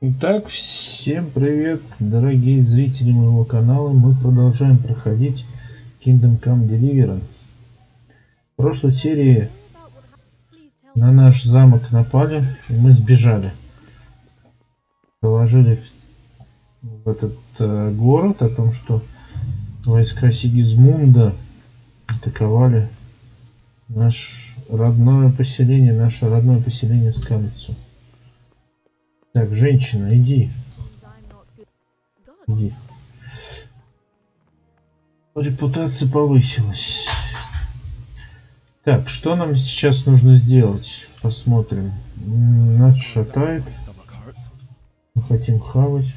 Итак, всем привет, дорогие зрители моего канала. Мы продолжаем проходить Kingdom Come Deliverance. В прошлой серии на наш замок напали, и мы сбежали. Доложили в этот город о том, что войска Сигизмунда атаковали наше родное поселение Скалицу. Так, женщина, иди. Иди. Репутация повысилась. Так, что нам сейчас нужно сделать? Посмотрим. Нас шатает. Мы хотим хавать.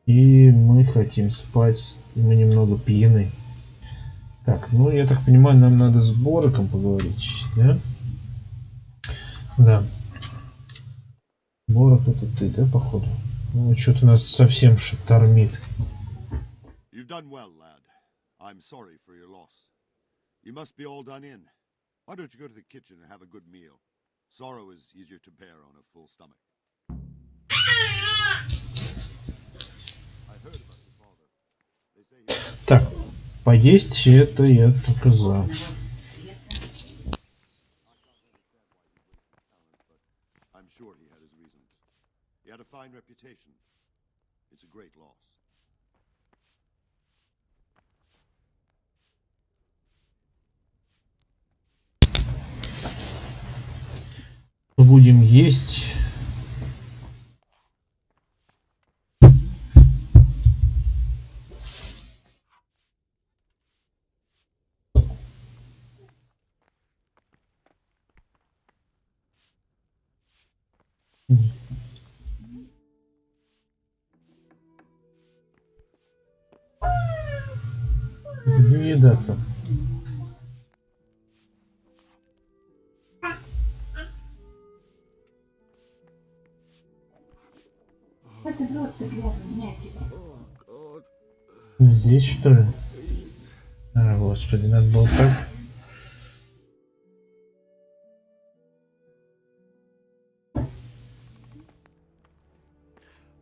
И мы хотим спать. И мы немного пьяны. Так, ну я так понимаю, нам надо с Бороком поговорить, да? Да. Борок, это ты, да, походу? Ну, что-то нас совсем тормит. You must be all done in. Why don't you go to the kitchen and have a good meal? Sorrow is easier to bear on a full stomach. Так, поесть это я только за. I'm sure he had his reasons. He had a fine reputation. It's a great loss. Будем есть. Где еда-то? Здесь, что ли? А, господи, надо было так.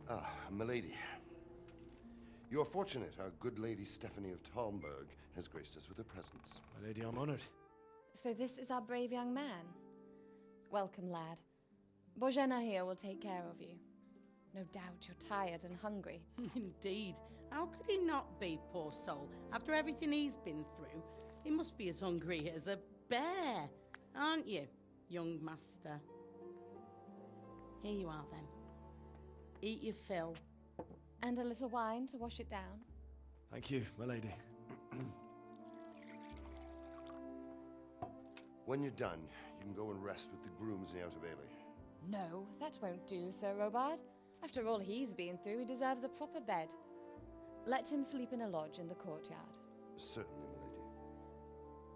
Ah, milady. You are fortunate our good lady Stephanie of Talmberg has graced us with her presence. My lady, I'm honored. So this is our brave young man. Welcome, lad. Bojena here will take care of you. No doubt you're tired and hungry. Indeed. How could he not be, poor soul? After everything he's been through, he must be as hungry as a bear, aren't you, young master? Here you are, then. Eat your fill. And a little wine to wash it down. Thank you, my lady. When you're done, you can go and rest with the grooms in the Outer Bailey. No, that won't do, Sir Robard. After all he's been through, he deserves a proper bed. Let him sleep in a lodge in the courtyard. Certainly, milady.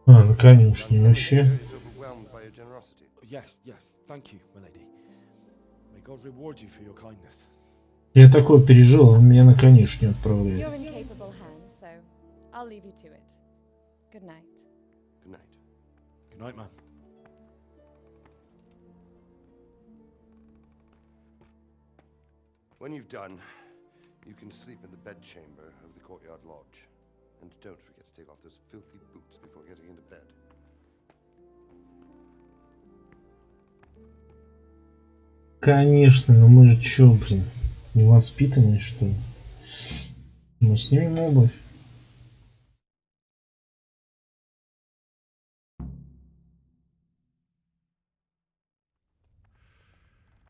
А, на конюшне вообще. Is overwhelmed by your generosity. Yes, yes, thank you, my lady. May God reward you for your kindness. Я такое пережил, он меня на конюшню отправляет. You're in capable hands, so I'll leave you to it. Good night. Good night. Good night, man. When you've done, you can sleep in the bedchamber of the courtyard lodge. And don't forget to take off those filthy boots before getting into bed. Конечно, но мы же чё, блин, невоспитанные, что ли? Мы снимем обувь.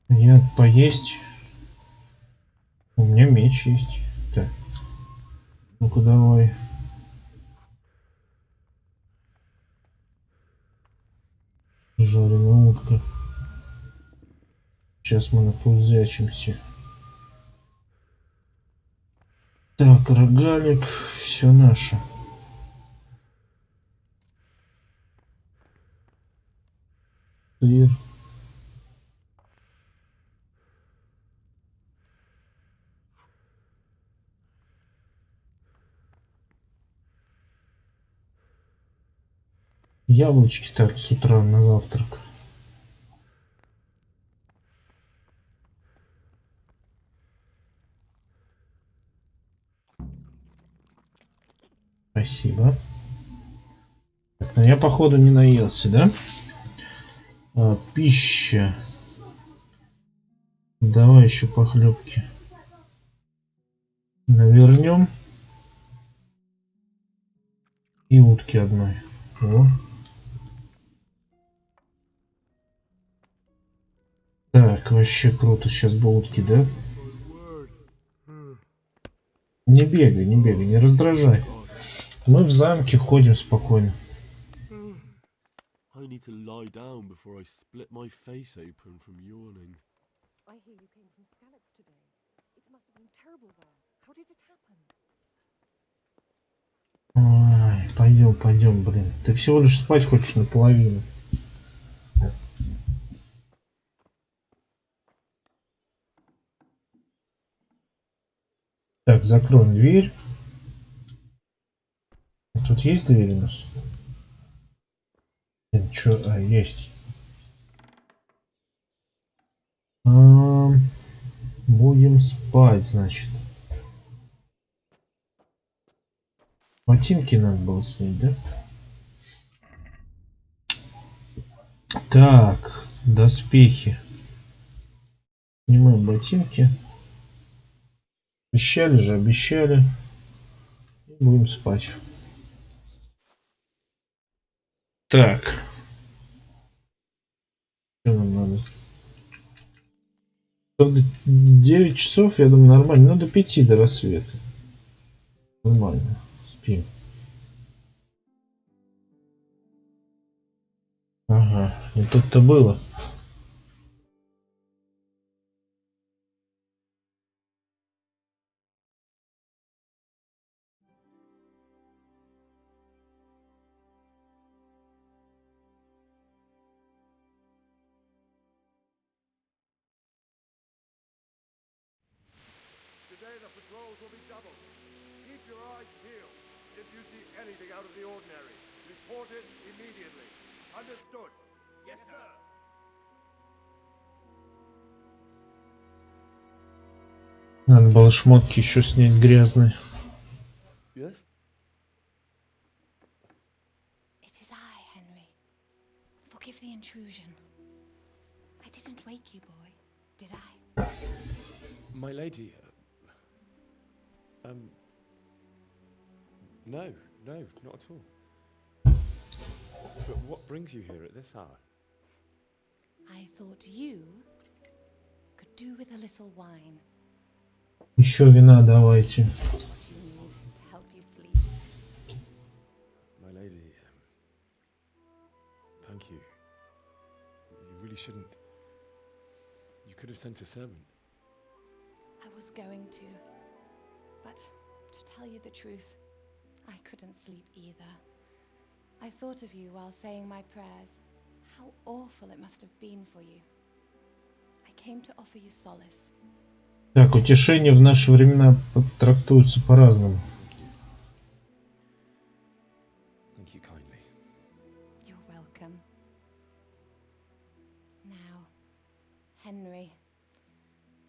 Я поесть. У меня меч есть. Так. Ну-ка давай. Жареная утка. Сейчас мы напузячимся. Так, рогалик. Все наше. Сыр. Яблочки так с утра на завтрак. Спасибо. Так, но я, походу, не наелся, да? Пища. Давай еще похлебки. Навернем. И утки одной. О. Так, вообще круто. Сейчас бы утки, да? Не бегай, не раздражай. Мы в замке ходим спокойно. I need to lie down before I split my face open from yawning. I hear you came from Skalitz today. It must have been terrible there. How did it happen? Ой, пойдем, блин. Ты всего лишь спать хочешь наполовину. Так, закроем дверь. Тут есть дверь у нас? Нет, чё? Есть. Будем спать, значит. Ботинки надо было снять, да? Так, доспехи. Снимаем ботинки. Обещали. И будем спать. Так. Что нам надо? 9 часов, я думаю, нормально. Ну, до 5 до рассвета. Нормально. Спим. Ага, не тут-то было. Today the patrols will be doubled. Keep your eyes peeled. If you see anything out of the ordinary, report it immediately. Understood? Yes, sir. Надо было шмотки еще снять грязные. Yes? It is I, Henry. Forgive the intrusion. I didn't wake you, boy, did I? My lady. No, not at all. But what brings you here at this hour? I thought you could do with a little wine. Еще вина давайте. Just what you need to help you sleep. My lady, thank you. You really shouldn't. You could have sent a servant. I was going to, but to tell you the truth, I couldn't sleep either. I thought of you while saying my prayers. How awful it must have been for you. I came to offer you solace. Так, утешение в наши времена трактуется по-разному. Thank you kindly. You're welcome. Now, Henry,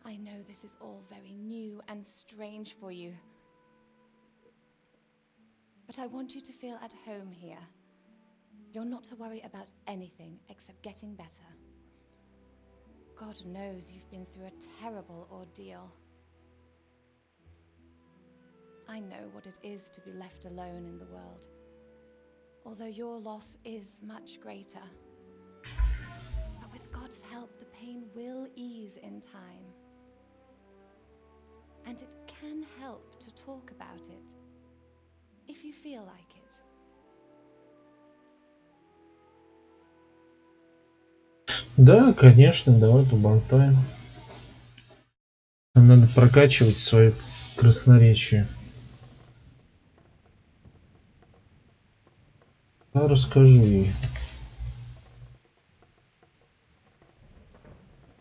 I know this is all very new and strange for you. But I want you to feel at home here. You're not to worry about anything except getting better. God knows you've been through a terrible ordeal. I know what it is to be left alone in the world, although your loss is much greater. But with God's help, the pain will ease in time. And it can help to talk about it, if you feel like it. Да, конечно, давай поболтаем. Нам надо прокачивать свое красноречие. Расскажи ей.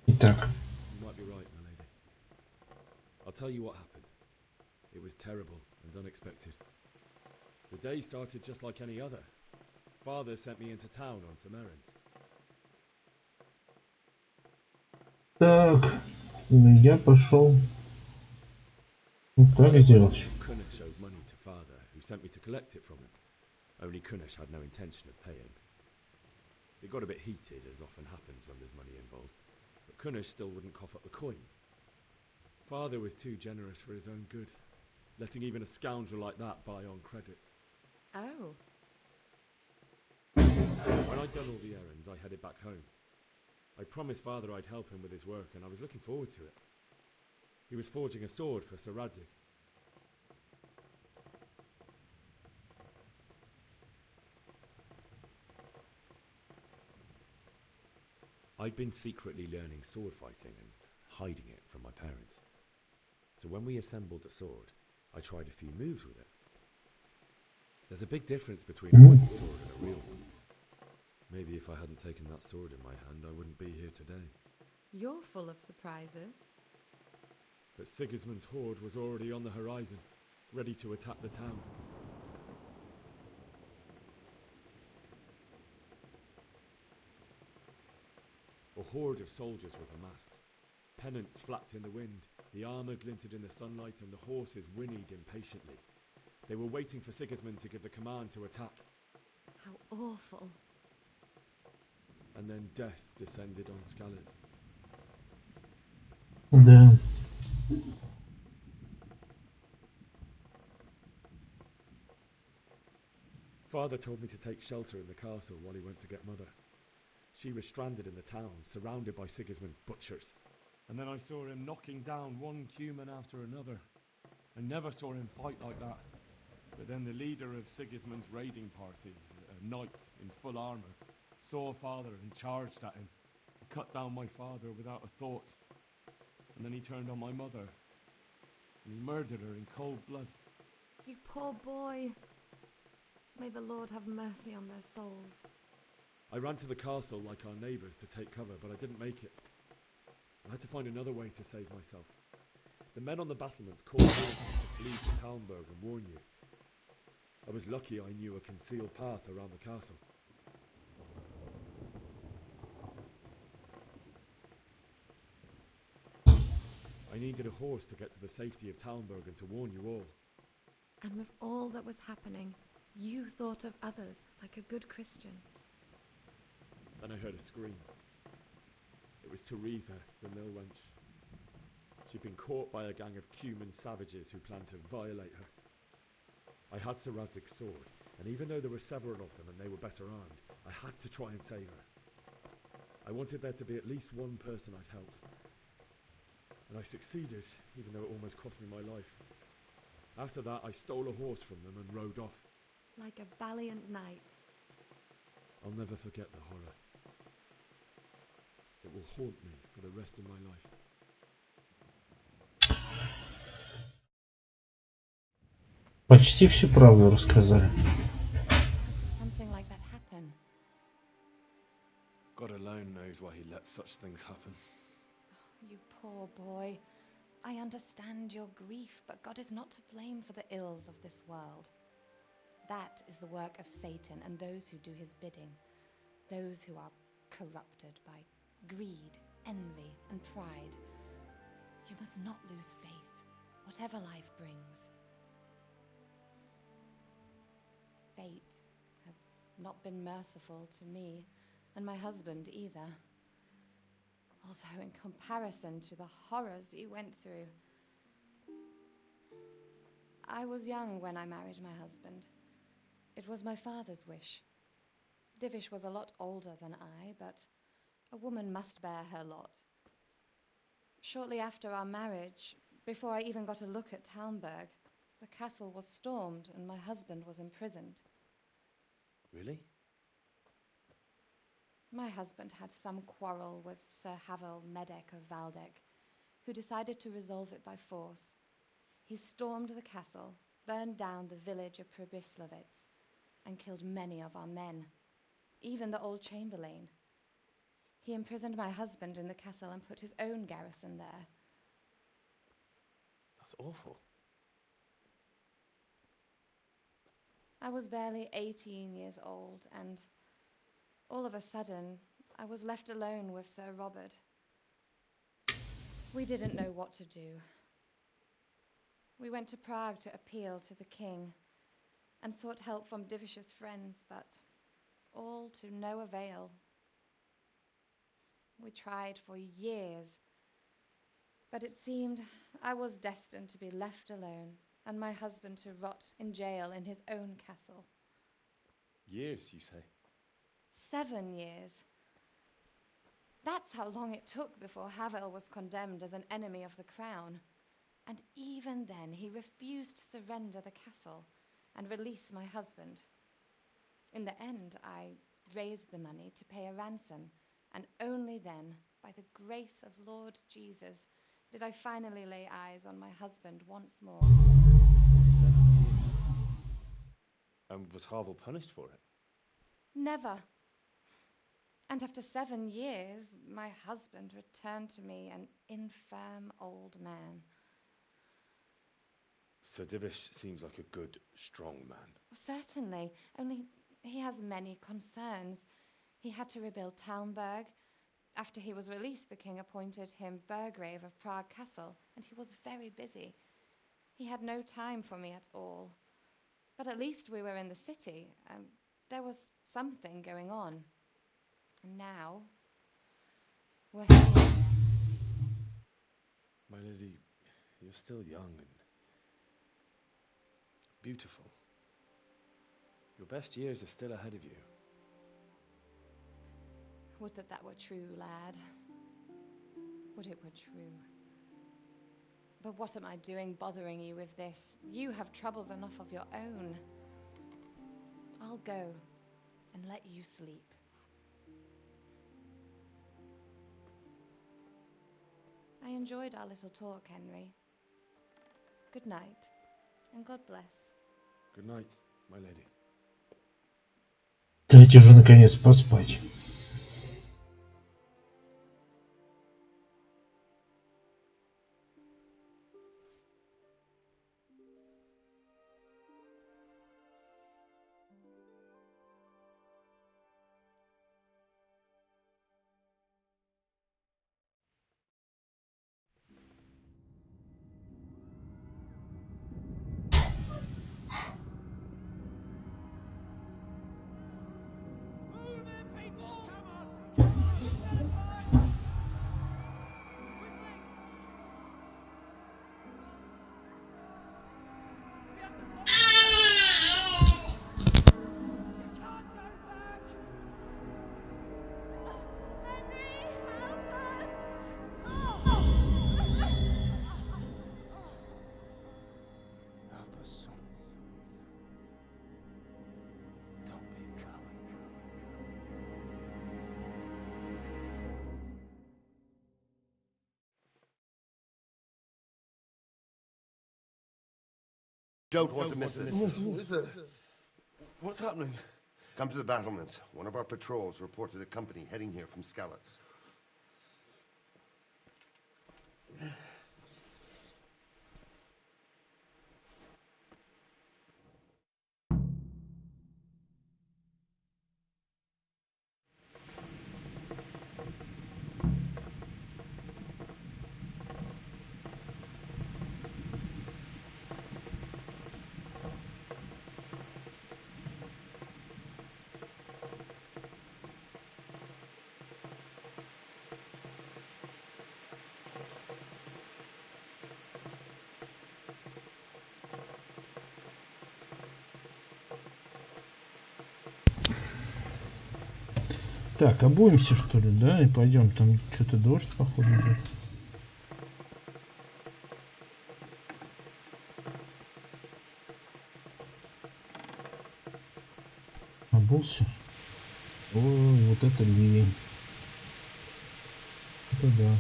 Итак. You might be right, my lady. I'll tell you what happened. It was terrible and unexpected. The day started just like any other. Father sent me into town on some errands. Так, я пошел. Ну, как делать? Kunnis owed money to father, who sent me to collect it from him. Only Kunish had no intention of paying. It got a bit heated, as often happens when there's money involved, but Kunish still wouldn't cough up the coin. Father was too generous for his own good, letting even a scoundrel like that buy on credit. Oh. When I'd done all the errands, I headed back home. I promised Father I'd help him with his work, and I was looking forward to it. He was forging a sword for Sir Radzig. I'd been secretly learning sword fighting and hiding it from my parents. So when we assembled the sword, I tried a few moves with it. There's a big difference between a wooden sword and a real one. Maybe if I hadn't taken that sword in my hand, I wouldn't be here today. You're full of surprises. But Sigismund's horde was already on the horizon, ready to attack the town. A horde of soldiers was amassed. Pennants flapped in the wind, the armour glinted in the sunlight, and the horses whinnied impatiently. They were waiting for Sigismund to give the command to attack. How awful. And then death descended on Skalitz. Да. Father told me to take shelter in the castle while he went to get Mother. She was stranded in the town, surrounded by Sigismund's butchers. And then I saw him knocking down one Cuman after another. I never saw him fight like that. But then the leader of Sigismund's raiding party, a knight in full armour, saw Father and charged at him. He cut down my father without a thought. And then he turned on my mother. And he murdered her in cold blood. You poor boy. May the Lord have mercy on their souls. I ran to the castle like our neighbours to take cover, but I didn't make it. I had to find another way to save myself. The men on the battlements called me to flee to Talmberg and warn you. I was lucky I knew a concealed path around the castle. I needed a horse to get to the safety of Talmberg and to warn you all. And with all that was happening, you thought of others like a good Christian. Then I heard a scream. It was Teresa, the mill wench. She'd been caught by a gang of Cuman savages who planned to violate her. I had Sir Radzig's sword, and even though there were several of them and they were better armed, I had to try and save her. I wanted there to be at least one person I'd helped. And I succeeded, even though it almost cost me my life. After that, I stole a horse from them and rode off. Like a valiant knight. I'll never forget the horror. It will haunt me for the rest of my life. Почти всю правду рассказали. Something like that happen. God alone knows why he lets such things happen. You poor boy. I understand your grief, but God is not to blame for the ills of this world. That is the work of Satan and those who do his bidding. Those who are corrupted by greed, envy, and pride. You must not lose faith, whatever life brings. Fate has not been merciful to me, and my husband either. Although in comparison to the horrors you went through. I was young when I married my husband. It was my father's wish. Divish was a lot older than I, but a woman must bear her lot. Shortly after our marriage, before I even got a look at Talmberg, the castle was stormed and my husband was imprisoned. Really? My husband had some quarrel with Sir Havel Medek of Valdek, who decided to resolve it by force. He stormed the castle, burned down the village of Pribyslavitz, and killed many of our men, even the old chamberlain. He imprisoned my husband in the castle and put his own garrison there. That's awful. I was barely 18 years old, and all of a sudden, I was left alone with Sir Robert. We didn't know what to do. We went to Prague to appeal to the king, and sought help from Divish's friends, but all to no avail. We tried for years, but it seemed I was destined to be left alone and my husband to rot in jail in his own castle. Years, you say? 7 years. That's how long it took before Havel was condemned as an enemy of the crown. And even then, he refused to surrender the castle and release my husband. In the end, I raised the money to pay a ransom, and only then, by the grace of Lord Jesus, did I finally lay eyes on my husband once more. 7 years. And was Havel punished for it? Never. And after 7 years, my husband returned to me an infirm old man. Sir Divish seems like a good, strong man. Certainly, only he has many concerns. He had to rebuild Talmberg. After he was released, the king appointed him Burgrave of Prague Castle, and he was very busy. He had no time for me at all. But at least we were in the city, and there was something going on. And now, we're here. My lady, you're still young and beautiful. Your best years are still ahead of you. Would that that were true, lad. Would it were true. But what am I doing bothering you with this? You have troubles enough of your own. I'll go and let you sleep. I enjoyed our little talk, Henry. Good night, and God bless. Good night, my lady. Дайте уже наконец поспать. Help us, son. Don't be a coward. Don't want to miss this. What's happening? Come to the battlements. One of our patrols reported a company heading here from Skalitz. Так, обуемся что ли, да? И пойдем. Там что-то дождь, походу, идет. Обулся. Ой, вот это ливень. Это да.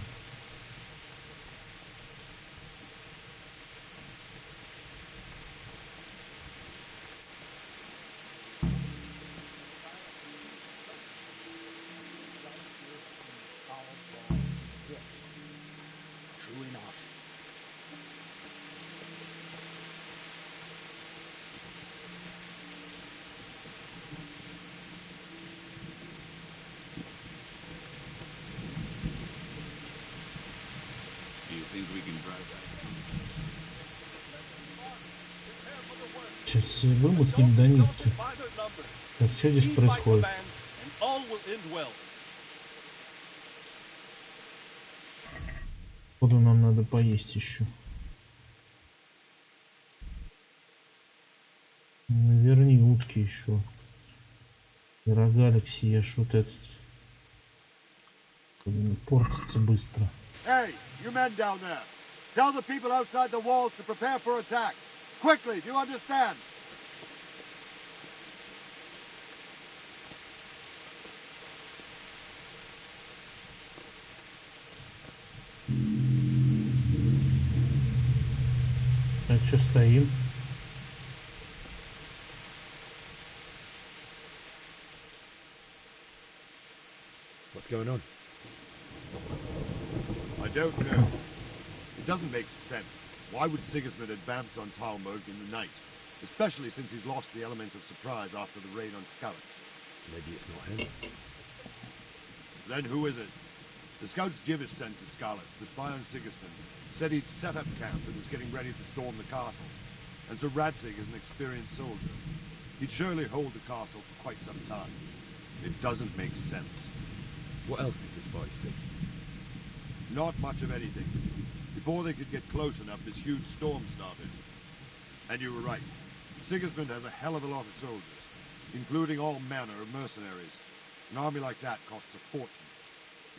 True enough. Сейчас вымутнем до нитки. Так, что здесь происходит? Походу нам надо поесть еще. Верни утки еще. И рогалик съешь вот этот. Блин, портится быстро. Hey, you men down there. Tell the people outside the walls to prepare for attack. Quickly, do you understand? А что стоим? What's going on? I don't know. It doesn't make sense. Why would Sigismund advance on Talmberg in the night? Especially since he's lost the element of surprise after the raid on Skalitz. Maybe it's not him. Then who is it? The scouts Jivish sent to Skalitz to spy on Sigismund said he'd set up camp and was getting ready to storm the castle. And so Radzig is an experienced soldier. He'd surely hold the castle for quite some time. It doesn't make sense. What else did the spies see? Not much of anything. Before they could get close enough, this huge storm started. And you were right. Sigismund has a hell of a lot of soldiers, including all manner of mercenaries. An army like that costs a fortune.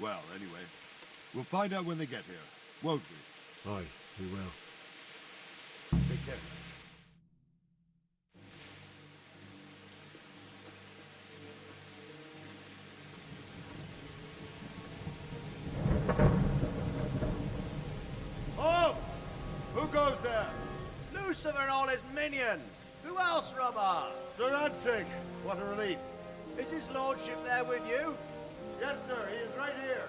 Well, anyway, we'll find out when they get here, won't we? Aye, we will. Take care. Halt! Who goes there? Lucifer and all his minions. Who else, Robber? Sir Radzig. What a relief. Is his lordship there with you? Yes, sir. He is right here.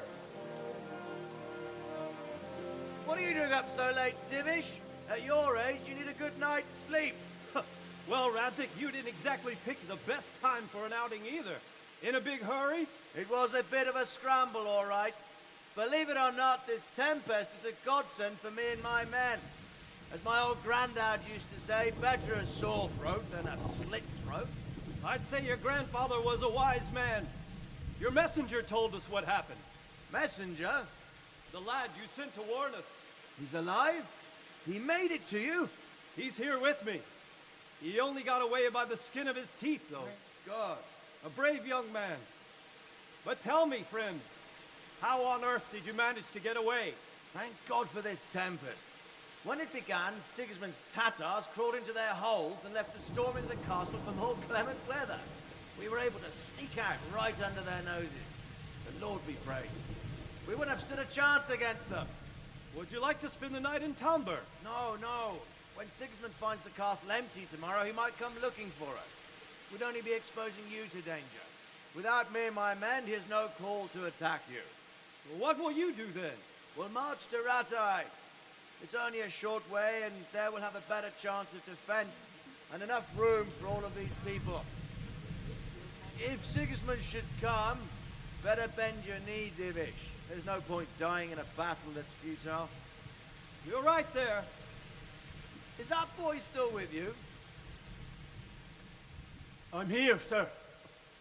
What are you doing up so late, Divish? At your age, you need a good night's sleep. Well, Radzig, you didn't exactly pick the best time for an outing either. In a big hurry? It was a bit of a scramble, all right. Believe it or not, this tempest is a godsend for me and my men. As my old granddad used to say, better a sore throat than a slit throat. I'd say your grandfather was a wise man. Your messenger told us what happened. Messenger? The lad you sent to warn us. He's alive? He made it to you? He's here with me. He only got away by the skin of his teeth, though. Thank God. A brave young man. But tell me, friend, how on earth did you manage to get away? Thank God for this tempest. When it began, Sigismund's Tatars crawled into their holes and left a storm in the castle for more clement weather. We were able to sneak out right under their noses. The Lord be praised. We wouldn't have stood a chance against them. Would you like to spend the night in Talmberg? No, no. When Sigismund finds the castle empty tomorrow, he might come looking for us. We'd only be exposing you to danger. Without me and my men, he has no call to attack you. Well, what will you do then? We'll march to Ratai. It's only a short way, and there we'll have a better chance of defense and enough room for all of these people. If Sigismund should come, better bend your knee, Divish. There's no point dying in a battle that's futile. You're right there. Is that boy still with you? I'm here, sir.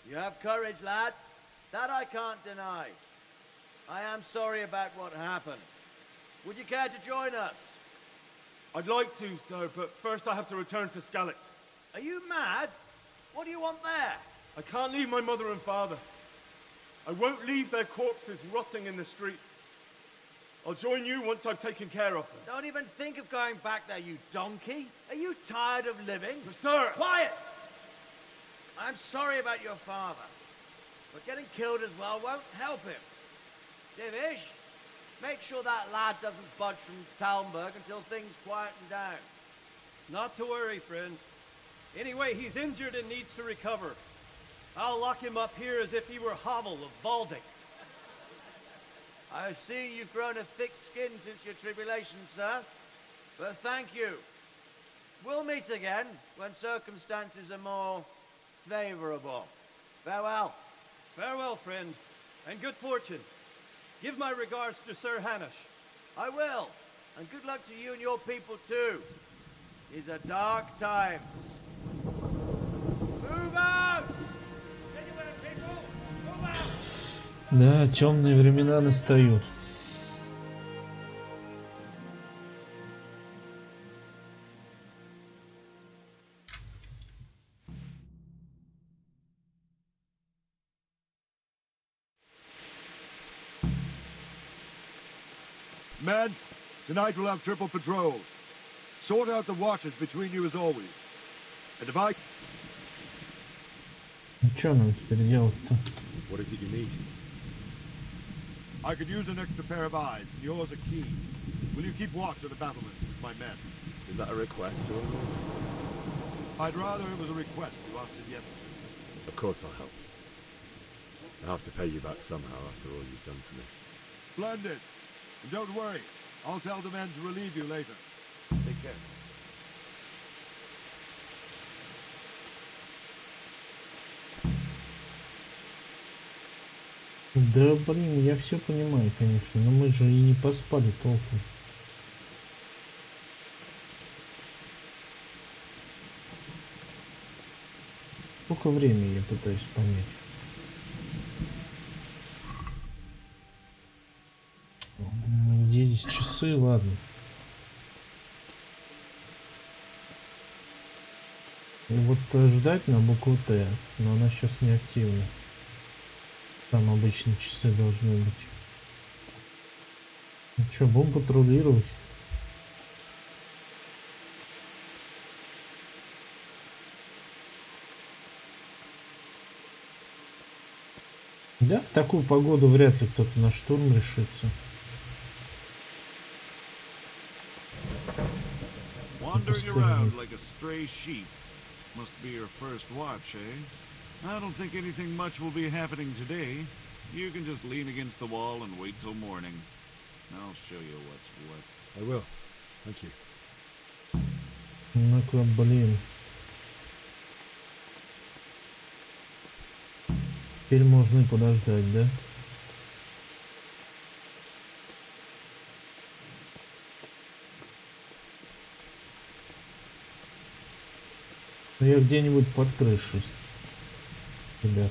You have courage, lad. That I can't deny. I am sorry about what happened. Would you care to join us? I'd like to, sir, but first I have to return to Skalitz. Are you mad? What do you want there? I can't leave my mother and father. I won't leave their corpses rotting in the street. I'll join you once I've taken care of them. Don't even think of going back there, you donkey. Are you tired of living? Sir! Quiet! I'm sorry about your father, but getting killed as well won't help him. Divish, make sure that lad doesn't budge from Talmberg until things quieten down. Not to worry, friend. Anyway, he's injured and needs to recover. I'll lock him up here as if he were Hovel of Balding. I see you've grown a thick skin since your tribulation, sir. But thank you. We'll meet again when circumstances are more favorable. Farewell. Farewell, friend, and good fortune. Give my regards to Sir Hanush. I will. And good luck to you and your people, too. These are dark times. Move out! Anywhere, people! Move out! Да, темные времена настают. Men, tonight we'll have triple patrols. Sort out the watches between you as always. And if I... Ну что нам теперь делать-то? What is it you need? I could use an extra pair of eyes, and yours are keen. Will you keep watch of the battlements with my men? Is that a request or an order? I'd rather it was a request you answered yes to. Of course I'll help. I'll have to pay you back somehow after all you've done for me. Splendid. And don't worry, I'll tell the men to relieve you later. Take care. Да блин, я все понимаю, конечно, но мы же и не поспали толком. Сколько времени я пытаюсь понять? Где здесь часы, ладно. И вот ждать на букву Т, но она сейчас не активна. Там обычно часы должны быть. Ну что, будем патрулировать? Да, в такую погоду вряд ли кто-то на штурм решится. Wandering around like a stray sheep. Must be your first watch, eh? I don't think anything much will be happening today. You can just lean against the wall and wait till morning. I'll show you what's what. I will. Thank you. Ну-ка, блин. Теперь можно и подождать, да? Но я где-нибудь под крышей, ребят.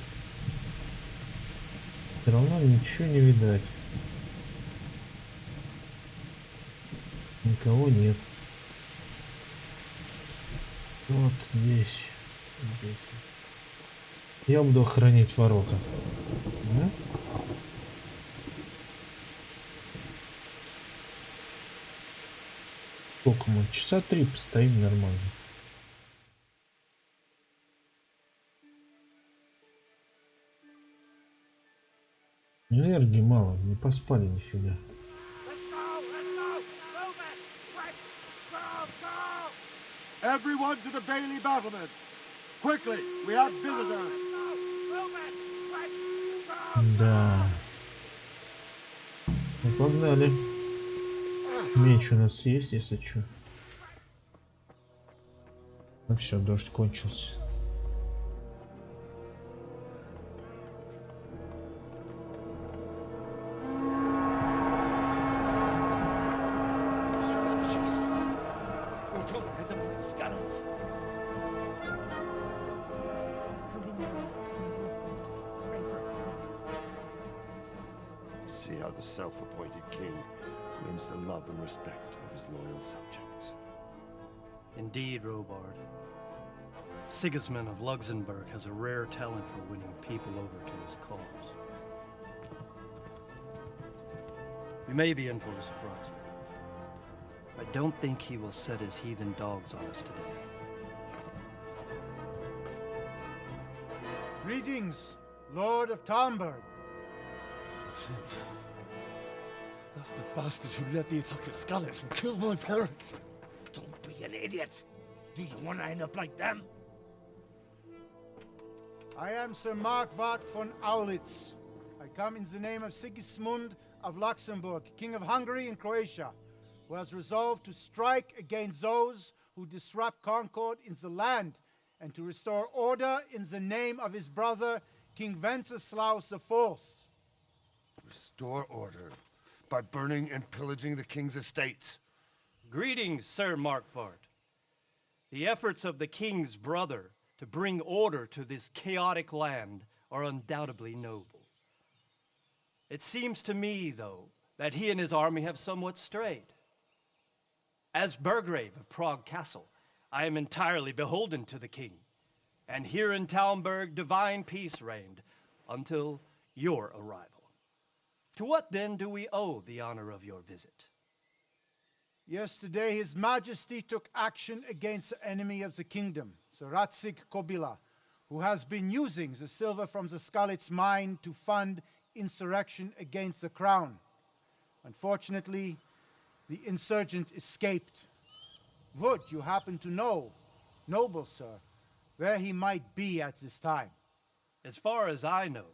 Все равно ничего не видать. Никого нет. Вот здесь. Здесь. Я буду охранять ворота. Да? Сколько мы? Часа 3 постоим нормально. Энергии мало, не поспали нифига. Everyone to the Bailey battlement! Quickly, we have visitors! Да. Ну погнали. Меч у нас есть, если что. Ну все, дождь кончился. See how the self-appointed king wins the love and respect of his loyal subjects. Indeed, Robard. Sigismund of Luxembourg has a rare talent for winning people over to his cause. We may be in for a surprise, though. I don't think he will set his heathen dogs on us today. Greetings, Lord of Talmberg. That's the bastard who led the attack at Scallops and killed my parents. Don't be an idiot. Do you want to end up like them? I am Sir Markwart von Aulitz. I come in the name of Sigismund of Luxembourg, King of Hungary and Croatia, who has resolved to strike against those who disrupt concord in the land and to restore order in the name of his brother, King Wenceslaus IV. Restore order by burning and pillaging the king's estates. Greetings, Sir Markwart. The efforts of the king's brother to bring order to this chaotic land are undoubtedly noble. It seems to me, though, that he and his army have somewhat strayed. As Burgrave of Prague Castle, I am entirely beholden to the king, and here in Talmberg divine peace reigned until your arrival. To what then do we owe the honor of your visit? Yesterday, His Majesty took action against the enemy of the kingdom, Sir Ratsig Kobila, who has been using the silver from the Skalitz mine to fund insurrection against the crown. Unfortunately, the insurgent escaped. Would you happen to know, noble sir, where he might be at this time? As far as I know,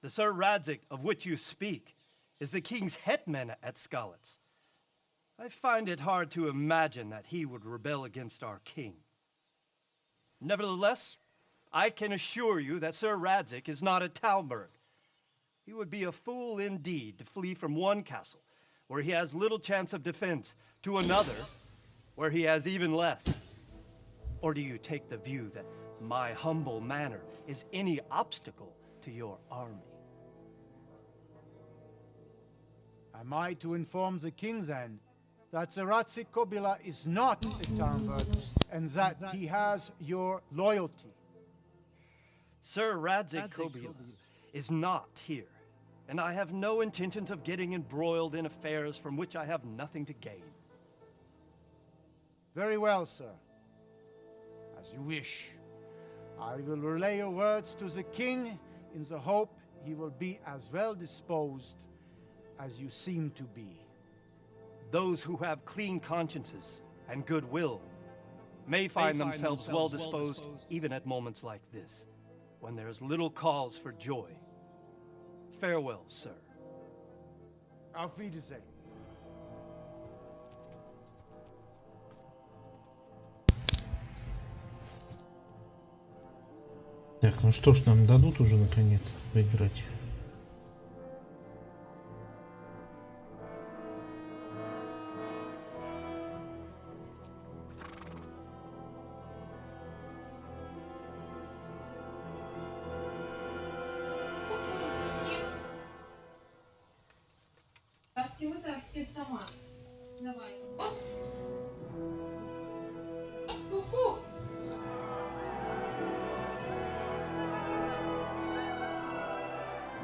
the Sir Radzic of which you speak is the king's hetman at Skalitz. I find it hard to imagine that he would rebel against our king. Nevertheless, I can assure you that Sir Radzic is not at Talmberg. He would be a fool indeed to flee from one castle, where he has little chance of defense, to another, where he has even less. Or do you take the view that my humble manner is any obstacle to your army? Am I to inform the king then that Sir Ratsig Kobila is not at Talmberg and that he has your loyalty? Sir Radzic Kobila is not here, and I have no intentions of getting embroiled in affairs from which I have nothing to gain. Very well, sir. As you wish. I will relay your words to the king in the hope he will be as well disposed as you seem to be. Those who have clean consciences and goodwill may find themselves well disposed even at moments like this, when there is little cause for joy. Farewell, sir. Auf Wiedersehen. Так, ну что ж, нам дадут уже наконец поиграть.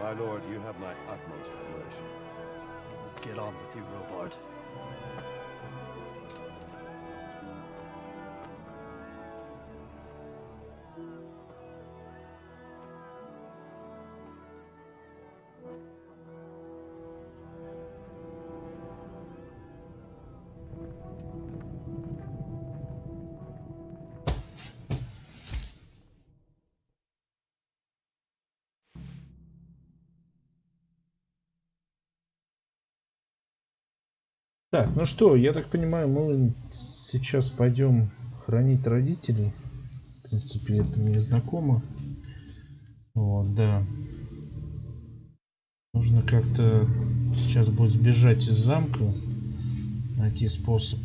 My lord, you have my utmost admiration. Get on with you, Robard. Так, ну что, я так понимаю, мы сейчас пойдем хранить родителей. В принципе, это мне знакомо. Вот, да. Нужно как-то сейчас будет сбежать из замка. Найти способ.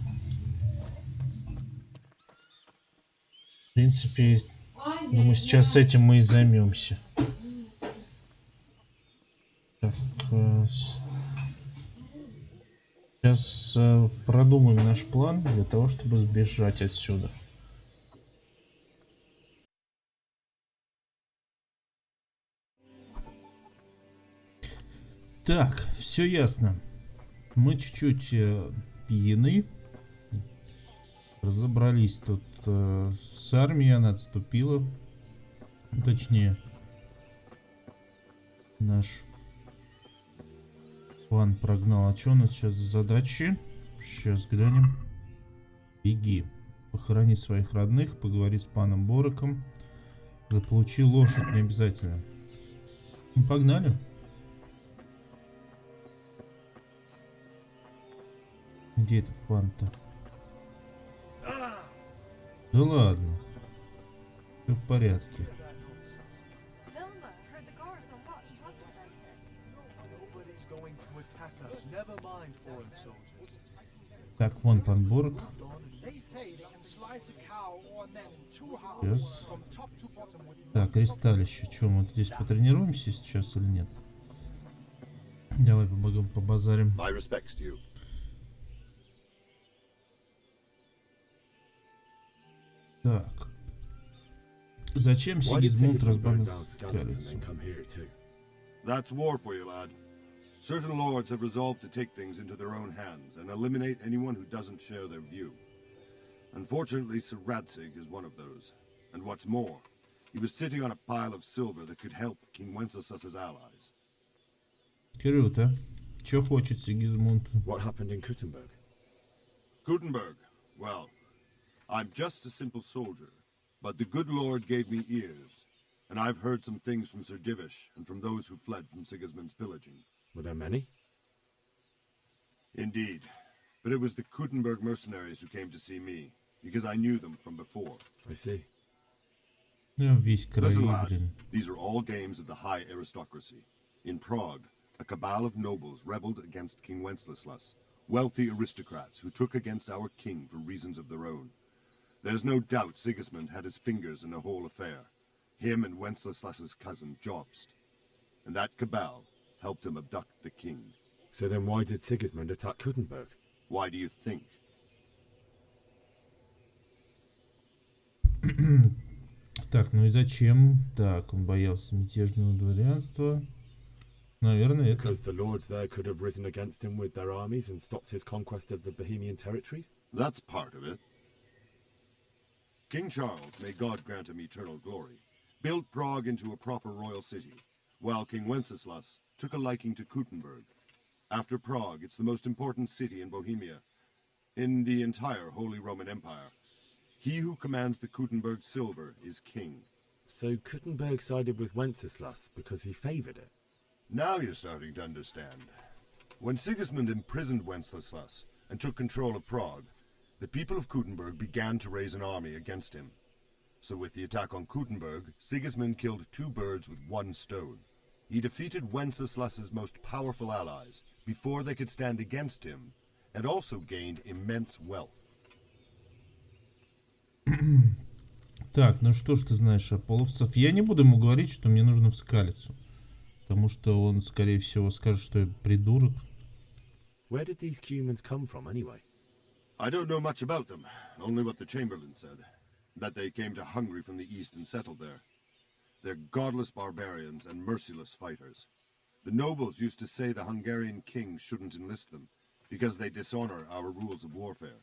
В принципе, думаю, сейчас этим мы и займемся. Так, сейчас продумаем наш план для того, чтобы сбежать отсюда. Так, все ясно. Мы чуть-чуть пьяны. Разобрались тут с армией, она отступила. Точнее, наш пан прогнал. А что у нас сейчас за задачи? Сейчас глянем. Беги. Похоронить своих родных, поговорить с паном Бороком. Заполучи лошадь, не обязательно. Ну, погнали. Где этот пан-то? Да ладно. Все в порядке. Так, вон пан Борок. Yes. Так, ристалище. Чем мы здесь потренируемся сейчас или нет? Давай побазарим. Так. Зачем Сигизмунд разбавил скалицу? That's war for you, lad. Certain lords have resolved to take things into their own hands and eliminate anyone who doesn't share their view. Unfortunately, Sir Radzig is one of those. And what's more, he was sitting on a pile of silver that could help King Wenceslas's allies. Круто. Чё хочет Сигизмунд? What happened in Kuttenberg? Kuttenberg? Well, I'm just a simple soldier, but the good lord gave me ears, and I've heard some things from Sir Divish and from those who fled from Sigismund's pillaging. Were there many? Indeed, but it was the Kuttenberg mercenaries who came to see me, because I knew them from before. I see. Listen, lad, these are all games of the high aristocracy. In Prague, a cabal of nobles rebelled against King Wenceslas, wealthy aristocrats who took against our king for reasons of their own. There's no doubt Sigismund had his fingers in the whole affair, him and Wenceslas's cousin Jobst. And that cabal helped him abduct the king. So then why did Sigismund attack Kuttenberg? Why do you think? Так, ну и зачем? Так, он боялся мятежного дворянства. Наверное, это... Because the lords there could have risen against him with their armies and stopped his conquest of the Bohemian territories? That's part of it. King Charles, may God grant him eternal glory, built Prague into a proper royal city, while King Wenceslas took a liking to Kuttenberg. After Prague, it's the most important city in Bohemia, in the entire Holy Roman Empire. He who commands the Kuttenberg silver is king. So Kuttenberg sided with Wenceslas because he favoured it? Now you're starting to understand. When Sigismund imprisoned Wenceslas and took control of Prague, the people of Kuttenberg began to raise an army against him. So with the attack on Kuttenberg, Sigismund killed two birds with one stone. He defeated Wenceslas's most powerful allies before they could stand against him, and also gained immense wealth. Так, ну что ж ты знаешь о половцев? Я не буду ему говорить, что мне нужно в скалицу. Потому что он, скорее всего, скажет, что я придурок. Where did these humans come from, anyway? I don't know much about them, only what the Chamberlain said. That they came to Hungary from the east and settled there. They're godless barbarians and merciless fighters. The nobles used to say the Hungarian king shouldn't enlist them, because they dishonor our rules of warfare.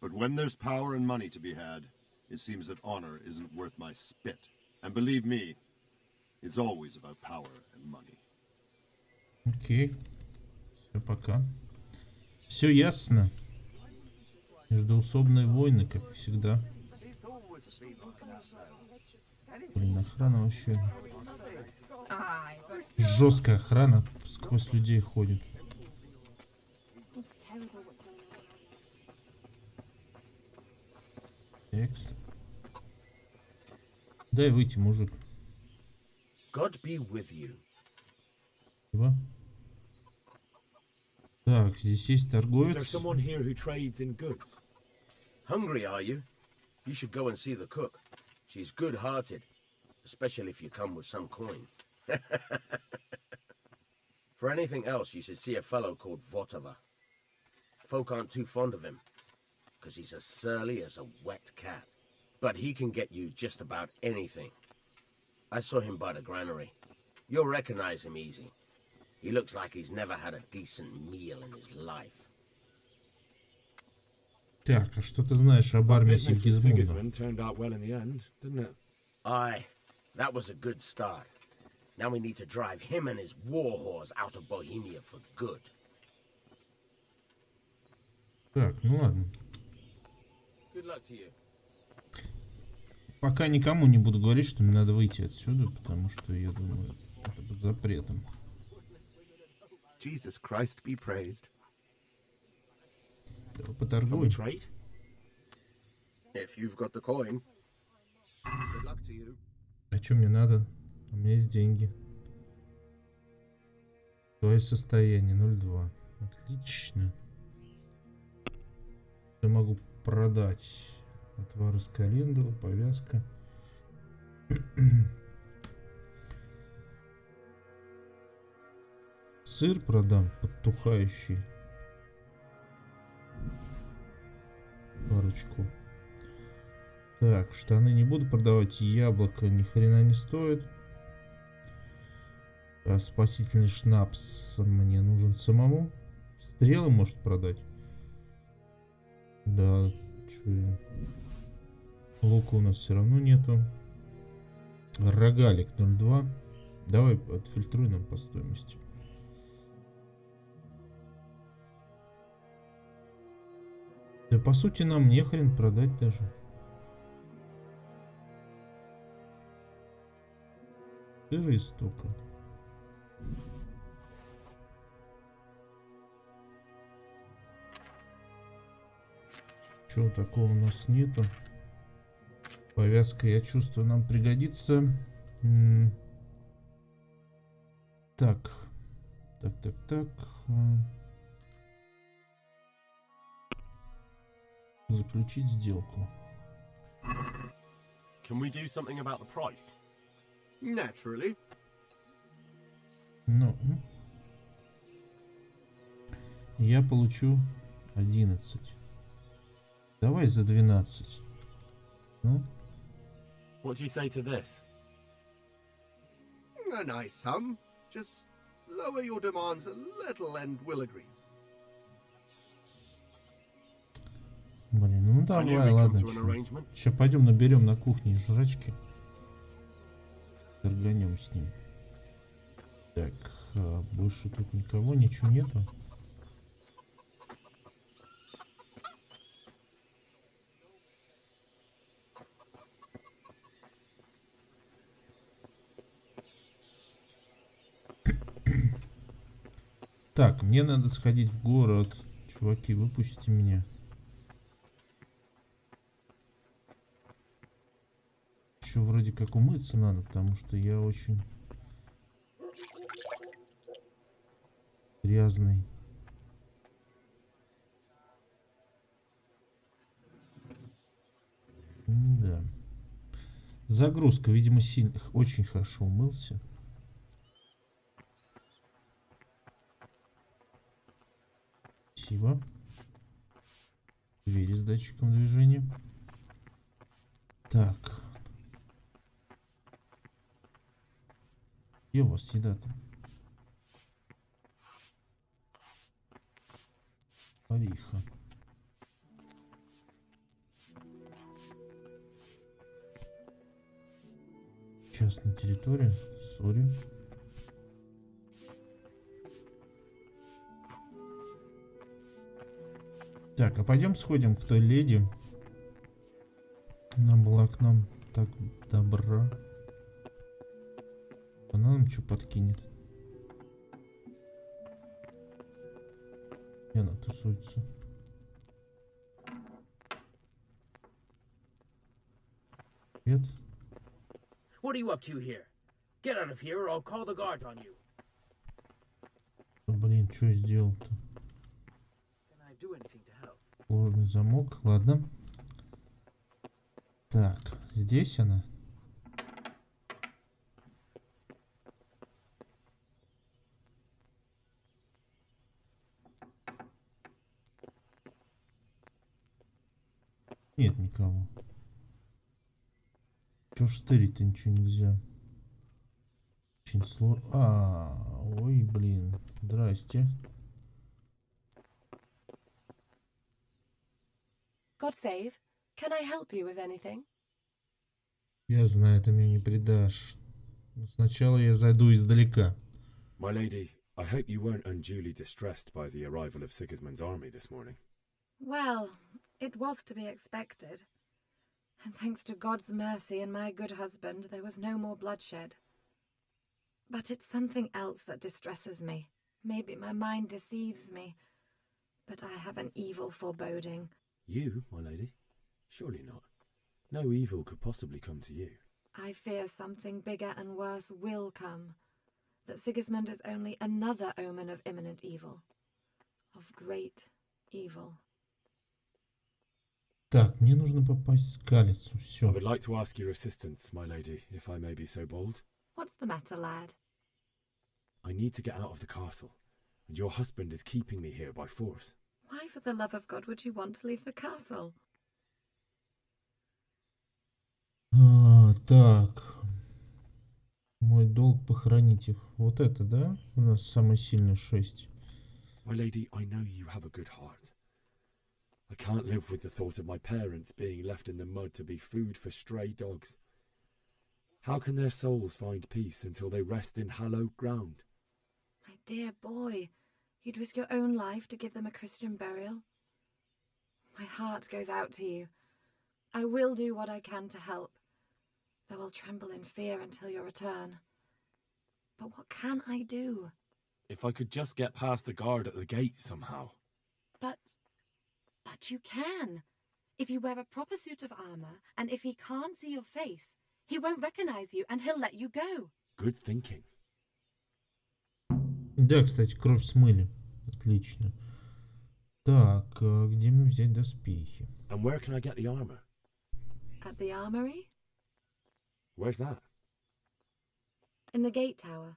But when there's power and money to be had, it seems that honor isn't worth my spit. And believe me, it's always about power and money. Окей. Все, пока. Все ясно. Междоусобные войны, как всегда. Блин, охрана вообще... Жесткая охрана сквозь людей ходит. Экс. Дай выйти, мужик. God be with you. Спасибо. Так, здесь есть торговец. Is there someone here who trades in goods? Hungry, are you? You should go and see the cook. She's good-hearted, especially if you come with some coin. For anything else, you should see a fellow called Votava. Folk aren't too fond of him, because he's as surly as a wet cat. But he can get you just about anything. I saw him by the granary. You'll recognize him easy. He looks like he's never had a decent meal in his life. Так, а что ты знаешь об армии Сигизмунда? Aye, that was a good start. Now we need to drive him and his war whores out of Bohemia for good. Так, ну ладно. Good luck to you. Пока никому не буду говорить, что мне надо выйти отсюда, потому что я думаю, это под запретом. Jesus Christ be praised. Давай поторгуем. If you've got the coin. Good luck to you. А что мне надо? У меня есть деньги. Твое состояние 0,2. Отлично. Я могу продать Отвар из календулы, повязка. Сыр продам подтухающий. Парочку. Так, штаны не буду продавать. Яблоко ни хрена не стоит. А спасительный шнапс мне нужен самому. Стрелы может продать. Да, чё я. Лука у нас все равно нету. Рогалик 0,2. Давай отфильтруй нам по стоимости. Да по сути нам не хрен продать даже. Сыры столько. Чего такого у нас нету. Повязка, я чувствую, нам пригодится. Так. Так. Заключить сделку. Can we do something about the price? Naturally. Ну. Я получу 11. Давай за 12. Ну? What do you say to this? A nice sum. Just lower your demands a little and we'll agree. Блин, ну давай, ладно. Сейчас пойдем наберем на кухне жрачки. Торганем с ним. Так, больше тут никого, ничего нету. Так, мне надо сходить в город. Чуваки, выпустите меня. Еще вроде как умыться надо, потому что я очень грязный. Да. Загрузка, видимо, очень хорошо умылся. Спасибо. Двери с датчиком движения. Так. Где у вас еда-то? Париха. Частная территория. Сори. Так, а пойдем сходим к той леди. Она была к нам так добра. Она нам что подкинет? Где она тусуется? Привет. What are you up to here? Get out of here or I'll call the guards on you. Блин, что сделал-то? Ложный замок, ладно. Так, здесь она. Нет никого. Чё штырить-то ничего нельзя. Очень сложно. Ой, блин. Здрасте. God save. Can I help you with anything? Я знаю, ты меня не предашь. Но сначала я зайду издалека. My lady, I hope you weren't unduly distressed by the arrival of Sigismund's army this morning. Well, it was to be expected. And thanks to God's mercy and my good husband, there was no more bloodshed. But it's something else that distresses me. Maybe my mind deceives me. But I have an evil foreboding. You, my lady? Surely not. No evil could possibly come to you. I fear something bigger and worse will come. That Sigismund is only another omen of imminent evil. Of great evil. Так, мне нужно попасть в Скалицу. I Все. would like to ask your assistance, my lady, if I may be so bold. What's the matter, lad? I need to get out of the castle, and your husband is keeping me here by force. Why, for the love of God, would you want to leave the castle? Так. Мой долг похоронить их. Вот это, да? У нас самый сильный 6. My lady, I know you have a good heart. I can't live with the thought of my parents being left in the mud to be food for stray dogs. How can their souls find peace until they rest in hallowed ground? My dear boy, you'd risk your own life to give them a Christian burial? My heart goes out to you. I will do what I can to help, though I'll tremble in fear until your return. But what can I do? If I could just get past the guard at the gate somehow. But you can. If you wear a proper suit of armor, and if he can't see your face, he won't recognize you and he'll let you go. Good thinking. Да, кстати, кровь смыли. Отлично. Так, а где мне взять доспехи? And where can I get the armor? At the armory? Where's that? In the gate tower.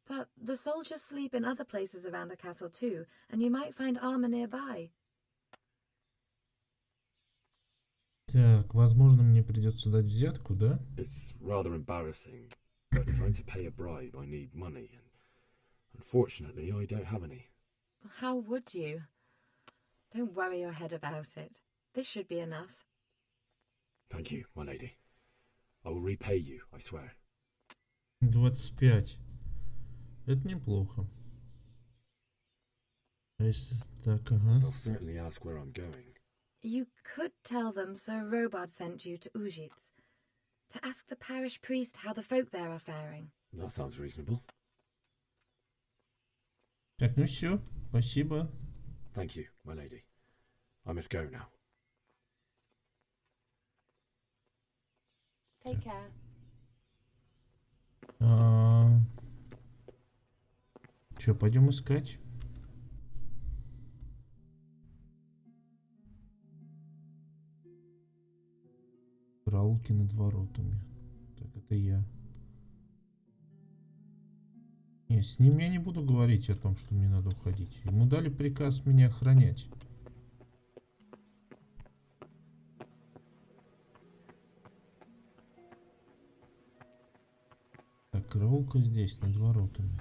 But the soldiers sleep in other places around the castle too, and you might find armor nearby. Так, возможно, мне придется дать взятку, да? It's rather embarrassing, but if I'm to pay a bribe, I need money, and unfortunately, I don't have any. How would you? Don't worry your head about it. This should be enough. Thank you, my lady. I will repay you, I swear. 25. Это неплохо. А если так, ага. They'll certainly ask where I'm going. You could tell them Sir Robard sent you to Ujits, to ask the parish priest how the folk there are faring. That sounds reasonable. Так, ну все, спасибо. Thank you, my lady. I must go now. Take care. Че, пойдем искать? Караулки над воротами. Так, это я. Не, с ним я не буду говорить о том, что мне надо уходить. Ему дали приказ меня охранять. Так, караулка здесь, над воротами.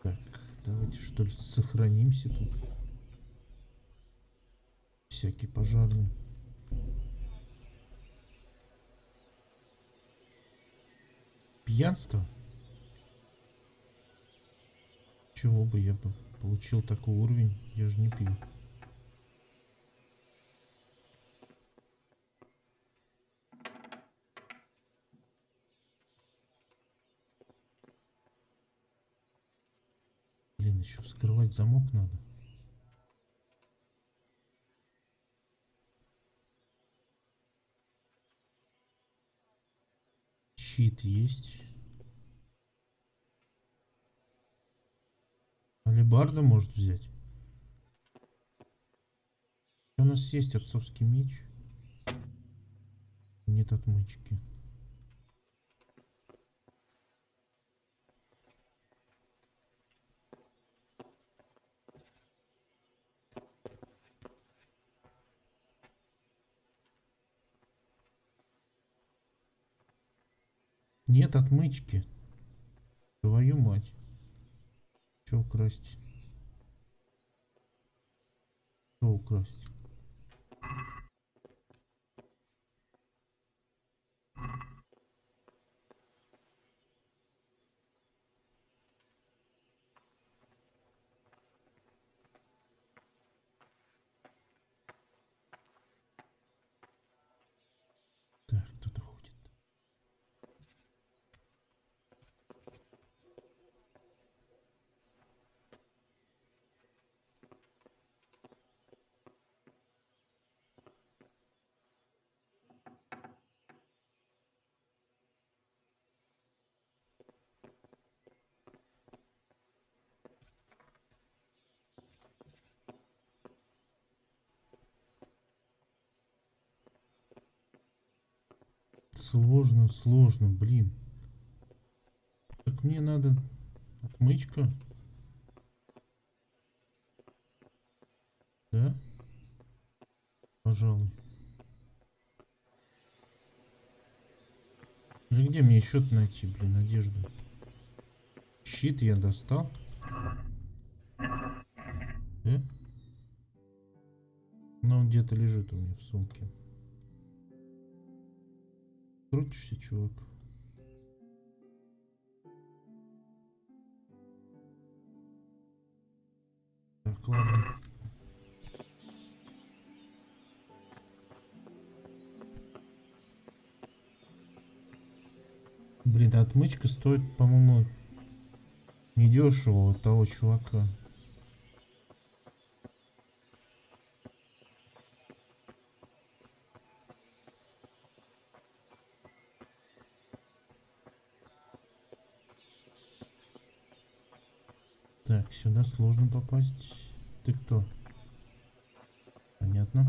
Так, давайте что ли сохранимся тут. Всякий пожарный. Пьянство? Чего бы я бы получил такой уровень? Я же не пью. Блин, еще вскрывать замок надо. Щит есть. Алебарда может взять. У нас есть отцовский меч. Нет отмычки. Нет отмычки. Твою мать. Что украсть? Что украсть? Так, кто-то ходит. сложно, сложно, блин. Так мне надо отмычка. Да? Пожалуй. Или где мне еще найти, блин, одежду? Щит я достал. Да? Но он где-то лежит у меня в сумке. Крутишься, чувак? Так, ладно. Блин, отмычка стоит, по-моему, недешево у того чувака. Так, сюда сложно попасть. Ты кто? Понятно.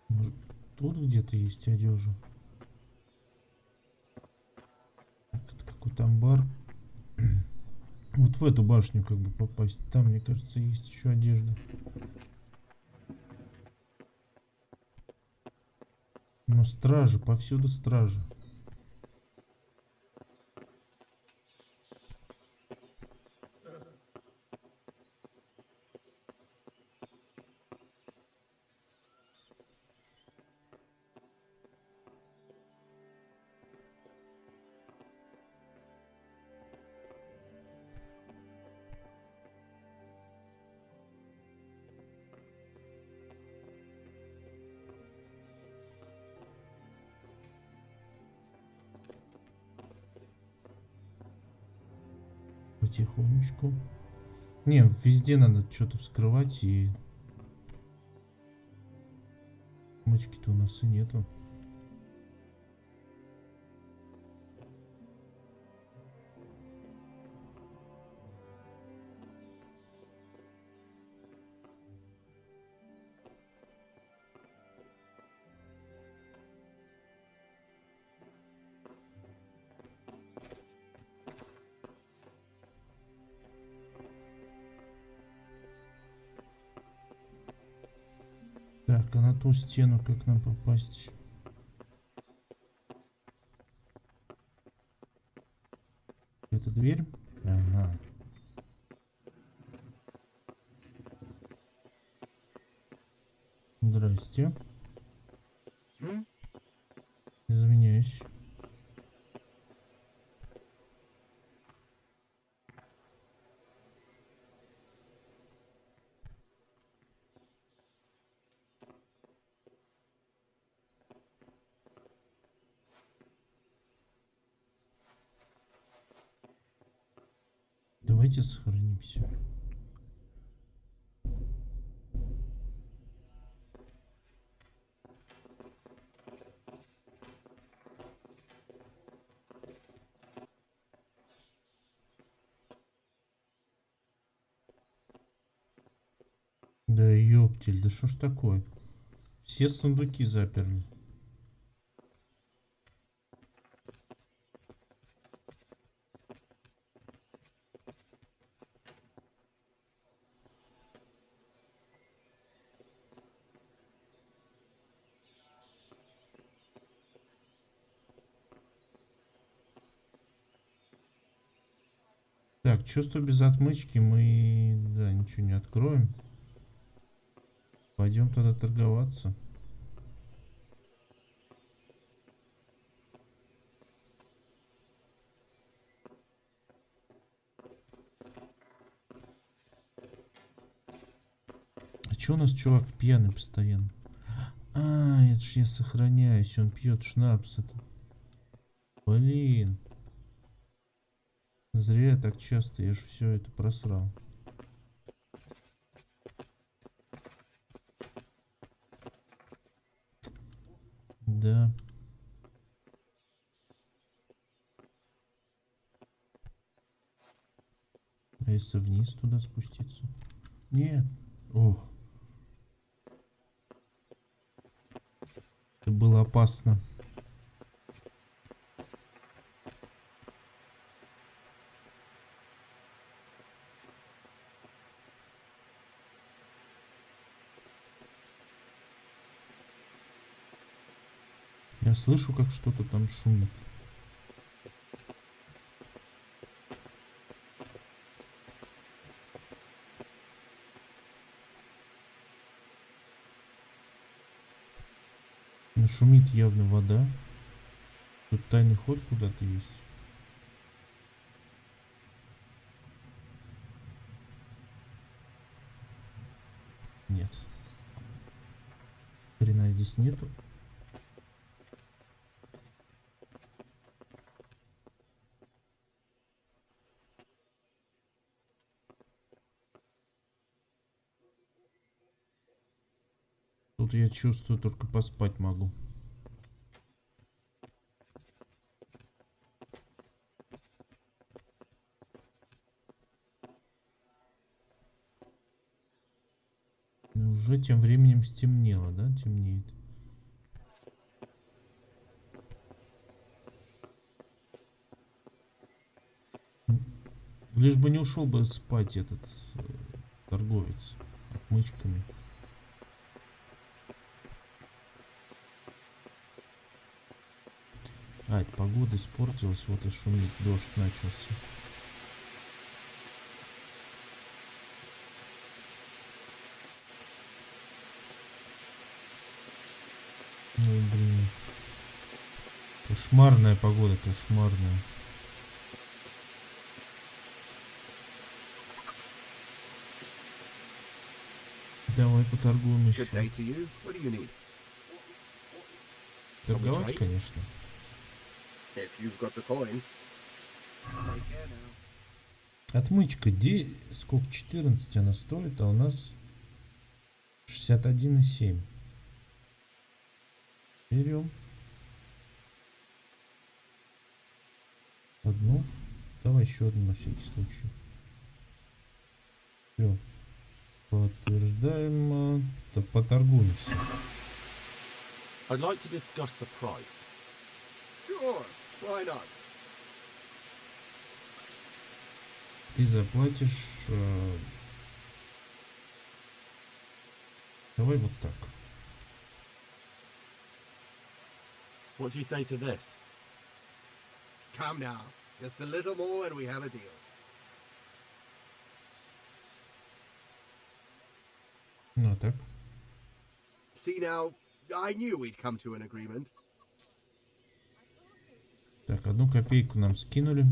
Может, тут где-то есть одежда? Так, это какой-то амбар. Вот в эту башню как бы попасть. Там, мне кажется, есть еще одежда. Но стражи, повсюду стражи. Потихонечку. Не, везде надо что-то вскрывать, и мочки-то у нас и нету. Так, а на ту стену как нам попасть? Это дверь? Ага. Здрасте. Извиняюсь. Давайте сохранимся. Да ёптель, да что ж такое? Все сундуки заперли. Так, чувство без отмычки мы, да, ничего не откроем. Пойдем тогда торговаться. А чё у нас чувак пьяный постоянно? А, это ж я сохраняюсь, он пьет шнапс. Это... Блин. Зря я так часто, я ж все это просрал. Да. А если вниз туда спуститься? Нет. О. Это было опасно. Я слышу, как что-то там шумит. Но шумит явно вода. Тут тайный ход куда-то есть. Нет. Хрена здесь нету. Тут я чувствую, только поспать могу. Но уже тем временем стемнело, да? Темнеет. Лишь бы не ушел бы спать этот торговец отмычками. А, это погода испортилась, вот и шумит, дождь начался. Ой, блин. Кошмарная погода, кошмарная. Давай поторгуем еще. Торговать, конечно. Отмычка, сколько? 14 она стоит, а у нас 61,7. Берем. Одну. Давай еще одну на всякий случай. Все. Подтверждаем. Поторгуемся. I'd like to discuss the price. Sure, why not? Ты заплатишь... Давай вот так. What do you say to this? Come now, just a little more and we have a deal. Ну, так. See now, I knew we'd come to an agreement. Так, 1 копейку нам скинули.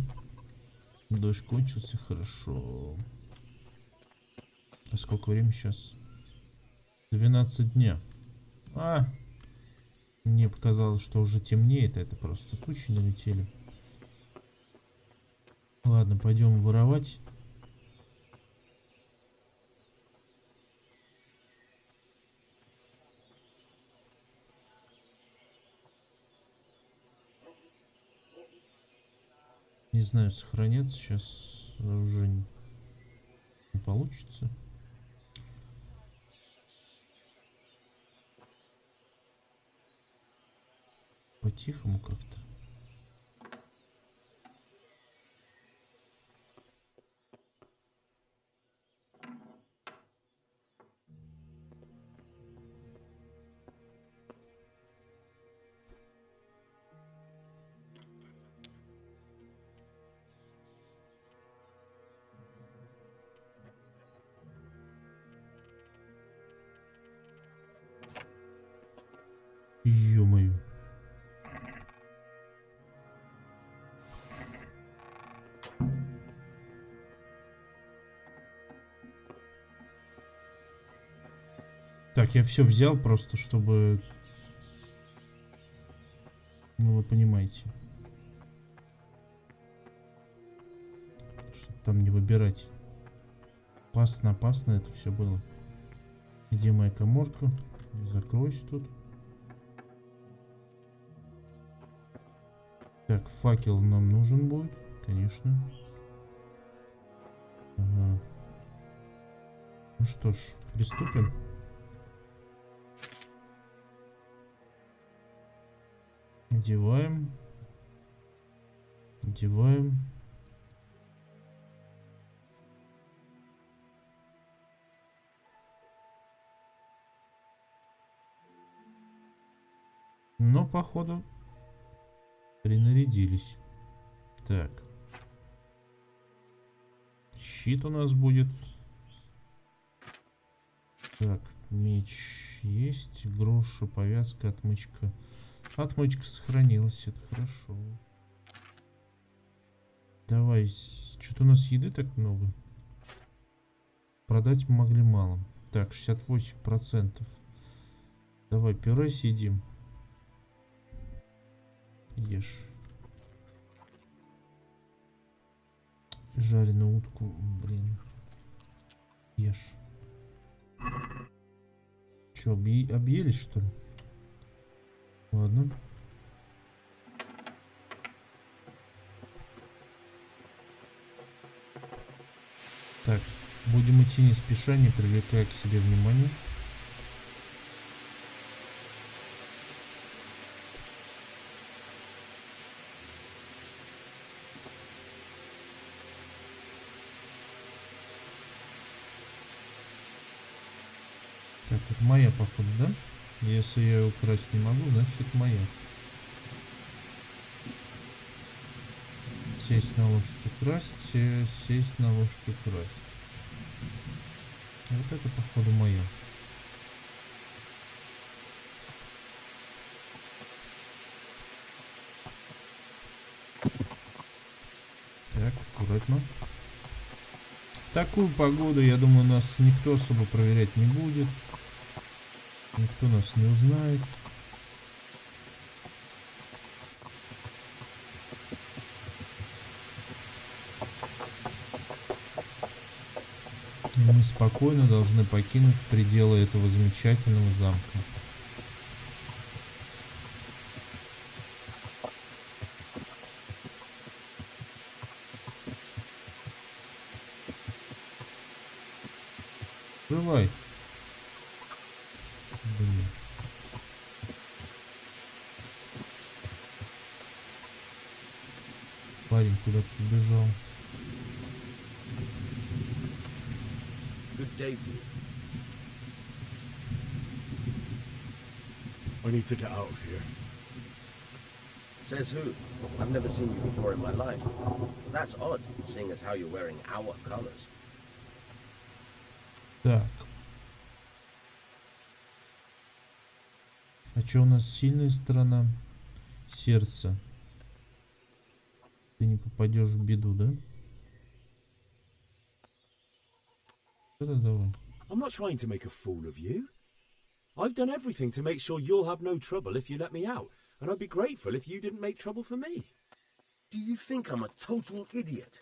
Дождь кончился, хорошо. А сколько времени сейчас? 12 дня. Мне показалось, что уже темнеет. Это просто тучи налетели. Ладно, пойдем воровать. Не знаю, сохраняться сейчас уже не получится. По-тихому как-то. Ё-моё. Так, я все взял просто, чтобы... Ну, вы понимаете. Чтобы там не выбирать. Опасно, опасно это все было. Где моя каморка? Закройся тут. Так, факел нам нужен будет, конечно. Ага. Ну что ж, приступим. Одеваем. Одеваем. Но, походу, принарядились. Так. Щит у нас будет. Так, меч есть. Груша, повязка, отмычка. Отмычка сохранилась, это хорошо. Давай, что-то у нас еды так много. Продать мы могли мало. Так, 68%. Давай, пюре съедим. Ешь. Жареную утку, блин. Ешь. Че, объелись, что ли? Ладно. Так, будем идти не спеша, не привлекая к себе внимания. Так, это моя, походу, да? Если я ее украсть не могу, значит это моя. Сесть на лошадь украсть, сесть на лошадь украсть. Вот это, походу, моя. Так, аккуратно. В такую погоду, я думаю, нас никто особо проверять не будет. Никто нас не узнает. И мы спокойно должны покинуть пределы этого замечательного замка. Открывай. Блин. Парень куда-то побежал. Good day to you. I need to get out of here. Says who? I've never seen you before in my life. That's odd, seeing as how you're wearing our colors. Так. А что у нас сильная сторона? Сердце. Ты не попадешь в беду, да? Это давай. I'm not trying to make a fool of you. I've done everything to make sure you'll have no trouble if you let me out, and I'd be grateful if you didn't make trouble for me. Do you think I'm a total idiot?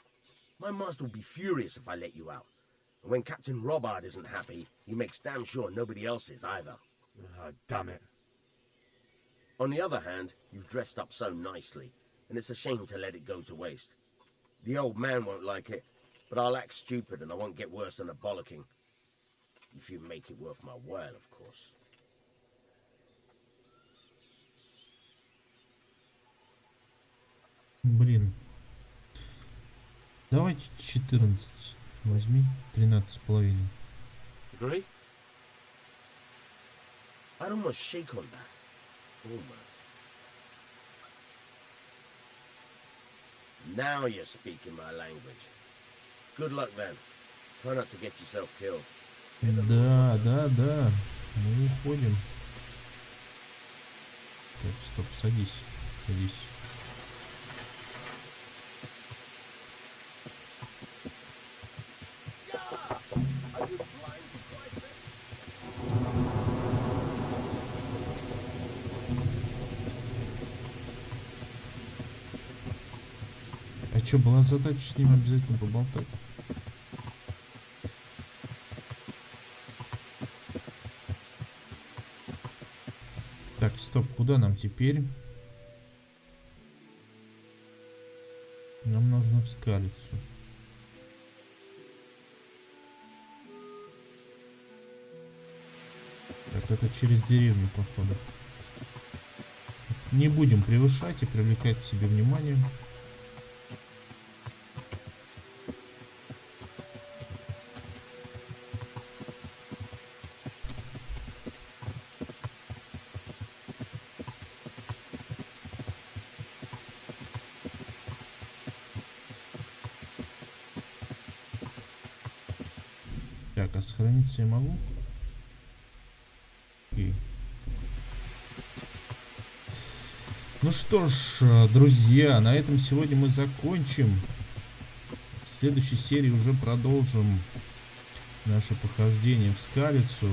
My master will be furious if I let you out. And when Captain Robard isn't happy, he makes damn sure nobody else is either. Ah, damn it. On the other hand, you've dressed up so nicely, and it's a shame to let it go to waste. The old man won't like it, but I'll act stupid and I won't get worse than a bollocking. If you make it worth my while, of course. Блин. Давайте 14 возьми. 13,5. Agree? I'd almost shake on that. Almost. Now you're speaking my language. Good luck then. Try not to get yourself killed. Да. Мы уходим. Так, стоп, садись. Садись. А что, была задача с ним обязательно поболтать? Так, стоп, куда нам теперь? Нам нужно в Скалицу. Так, это через деревню, походу. Не будем превышать и привлекать к себе внимание. Так, а сохраниться я могу? Окей. Ну что ж, друзья, на этом сегодня мы закончим. В следующей серии уже продолжим наше похождение в Скалицу.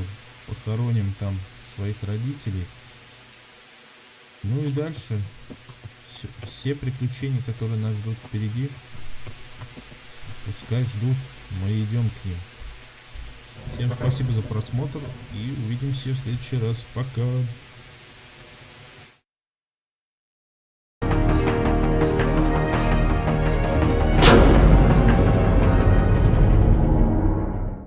Похороним там своих родителей. Ну и дальше все приключения, которые нас ждут впереди, пускай ждут. Мы идем к ним. Всем спасибо за просмотр и увидимся в следующий раз. Пока.